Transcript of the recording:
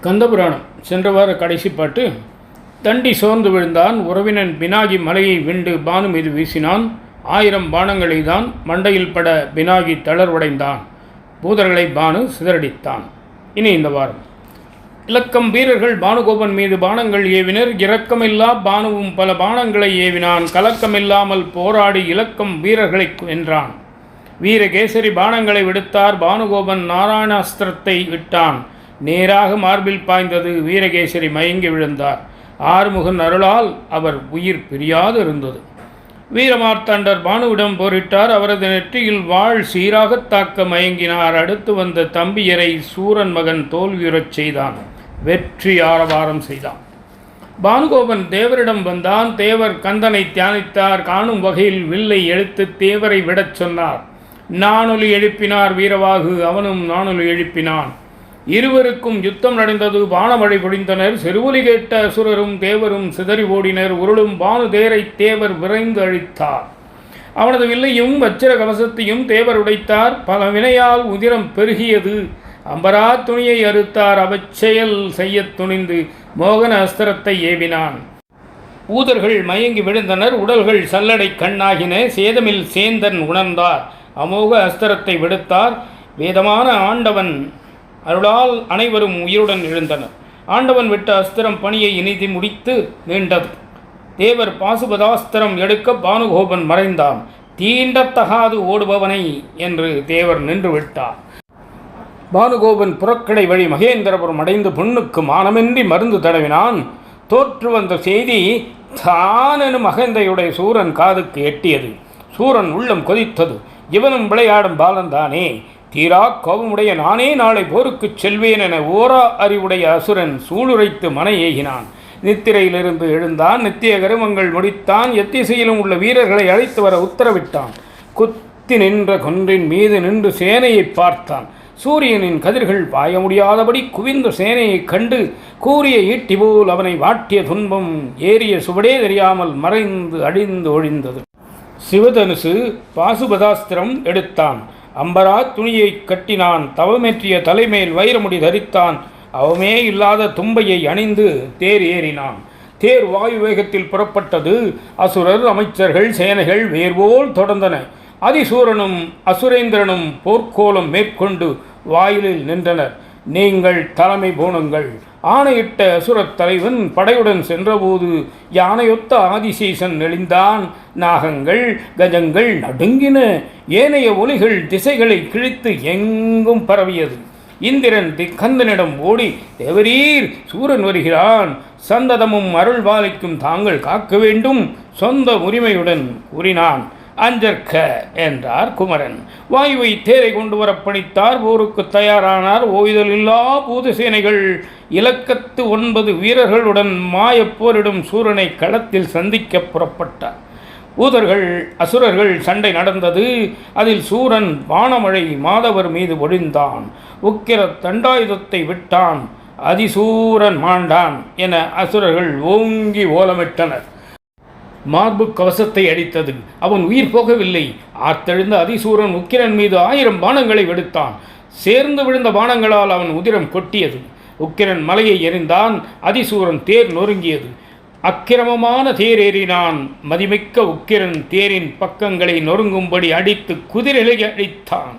கந்தபுராணம் சென்ற வார கடைசி பாட்டு. தண்டி சோர்ந்து விழுந்தான். உறவினன் பினாகி மலையை விண்டு பானு மீது வீசினான். 1000 பானங்களை தான் மண்டையில் பட பினாகி தளர்வடைந்தான். பூதர்களை பானு சிதறடித்தான். இனி இந்த வாரம் இலக்கம் வீரர்கள் பானுகோபன் மீது பானங்கள் ஏவினர். இரக்கமில்லா பானுவும் பல பானங்களை ஏவினான். கலக்கமில்லாமல் போராடி இலக்கம் வீரர்களை வென்றான். வீரகேசரி பானங்களை விடுத்தார். பானுகோபன் நாராயணாஸ்திரத்தை விட்டான். நேராக மார்பில் பாய்ந்தது. வீரகேசரி மயங்கி விழுந்தார். ஆறுமுகன் அருளால் அவர் உயிர் பிரியாது இருந்தது. வீரமார்த்தாண்டர் பானுவிடம் போரிட்டார். அவரது நெற்றியில் வாழ் சீராக தாக்க மயங்கினார். அடுத்து வந்த தம்பியரை சூரன் மகன் தோல்வியுறச் செய்தான். வெற்றி ஆரவாரம் செய்தான். பானுகோபன் தேவரிடம் வந்தான். தேவர் கந்தனை தியானித்தார். காணும் வகையில் வில்லை எடுத்து தேவரை விடச் சொன்னார். நானொலி எழுப்பினார் வீரவாகு. அவனும் நானொலி எழுப்பினான். இருவருக்கும் யுத்தம் நடந்தது. பானமழை பொழிந்தனர். செருவொலி கேட்ட அசுரரும் தேவரும் சிதறி ஓடினர். உருளும் பானு தேரை தேவர் விரைந்து அழித்தார். அவனது வில்லையும் வச்சிர கவசத்தையும் தேவர் உடைத்தார். பல வினையால் உதிரம் பெருகியது. அம்பரா துணியை அறுத்தார். அவச்செயல் செய்ய துணிந்து மோகன அஸ்திரத்தை ஏவினான். ஊதர்கள் மயங்கி விழுந்தனர். உடல்கள் சல்லடை கண்ணாகின. சேதமில் சேந்தன் உணர்ந்தார். அமோக அஸ்திரத்தை விடுத்தார். வேதமான ஆண்டவன் அருளால் அனைவரும் உயிருடன் எழுந்தனர். ஆண்டவன் விட்ட அஸ்திரம் பணியை இனிதி முடித்து மீண்டது. தேவர் பாசுபதாஸ்திரம் எடுக்க பானுகோபன் மறைந்தான். தீண்டத்தகாது ஓடுபவனை என்று தேவர் நின்று விட்டார். பானுகோபன் புறக்கடை வழி மகேந்திரபுரம் அடைந்து பொண்ணுக்கு மானமின்றி மருந்து தடவினான். தோற்று வந்த செய்தி தானெனும் அகந்தையுடைய சூரன் காதுக்கு எட்டியது. சூரன் உள்ளம் கொதித்தது. இவனும் விளையாடும் பாலன்தானே. தீரா கோபமுடைய நானே நாளை போருக்குச் செல்வேன் என ஓரா அறிவுடைய அசுரன் சூளுரைத்து மனை ஏகினான். நித்திரையிலிருந்து எழுந்தான். நித்திய கருமங்கள் முடித்தான். எத்திசையிலும் உள்ள வீரர்களை அழைத்து வர உத்தரவிட்டான். குத்தி நின்ற கொன்றின் மீது நின்று சேனையை பார்த்தான். சூரியனின் கதிர்கள் பாய முடியாதபடி குவிந்த சேனையைக் கண்டு கூறிய ஈட்டி போல் அவனை வாட்டிய துன்பம் ஏறிய சுவடே தெரியாமல் மறைந்து அழிந்து ஒழிந்தது. சிவதனுசு பாசுபதாஸ்திரம் எடுத்தான். அம்பரா துணியை கட்டினான். தவமேற்றிய தலைமேல் வைரமுடி தரித்தான். அவமே இல்லாத தும்பையை அணிந்து தேர் ஏறினான். தேர் வாயு வேகத்தில் புறப்பட்டது. அசுரர் அமைச்சர்கள் சேனைகள் வேர்போல் தொடர்ந்தன. அதிசூரனும் அசுரேந்திரனும் போர்க்கோலம் மேற்கொண்டு வாயிலில் நின்றனர். நீங்கள் தலைமை போனுங்கள். ஆணையிட்ட அசுரத் தலைவன் படையுடன் சென்றபோது யானையொத்த ஆதிசேஷன் நெளிந்தான். நாகங்கள் கஜங்கள் நடுங்கின. ஏனைய ஒலிகள் திசைகளை கிழித்து எங்கும் பரவியது. இந்திரன் கந்தனிடம் ஓடி, தேவரீர், சூரன் வருகிறான். சந்ததமும் அருள் பாலிக்கும் தாங்கள் காக்க வேண்டும் சொந்த உரிமையுடன் கூறினான். அஞ்சற்க என்றார் குமரன். வாயுவை தேரை கொண்டு வர பணித்தார். போருக்கு தயாரானார். ஓய்தலில்லா பூத சேனைகள் இலக்கத்து 9 வீரர்களுடன் மாயப்போரிடும் சூரனை களத்தில் சந்திக்க புறப்பட்டார். பூதர்கள் அசுரர்கள் சண்டை நடந்தது. அதில் சூரன் வானமழை மாதவர் மீது ஒழிந்தான். உக்கிர தண்டாயுதத்தை விட்டான். அதிசூரன் மாண்டான் என அசுரர்கள் ஓங்கி ஓலமிட்டனர். மார்பு கவசத்தை அடித்தது. அவன் உயிர் போகவில்லை. ஆர்த்தெழுந்த அதிசூரன் உக்கிரன் மீது 1000 பானங்களை வெடித்தான். சேர்ந்து விழுந்த பானங்களால் அவன் உதிரம் கொட்டியது. உக்கிரன் மலையை எறிந்தான். அதிசூரன் தேர் நொறுங்கியது. அக்கிரமமான தேர் ஏறினான். மதிமிக்க உக்கிரன் தேரின் பக்கங்களை நொறுங்கும்படி அடித்து குதிரையை அடித்தான்.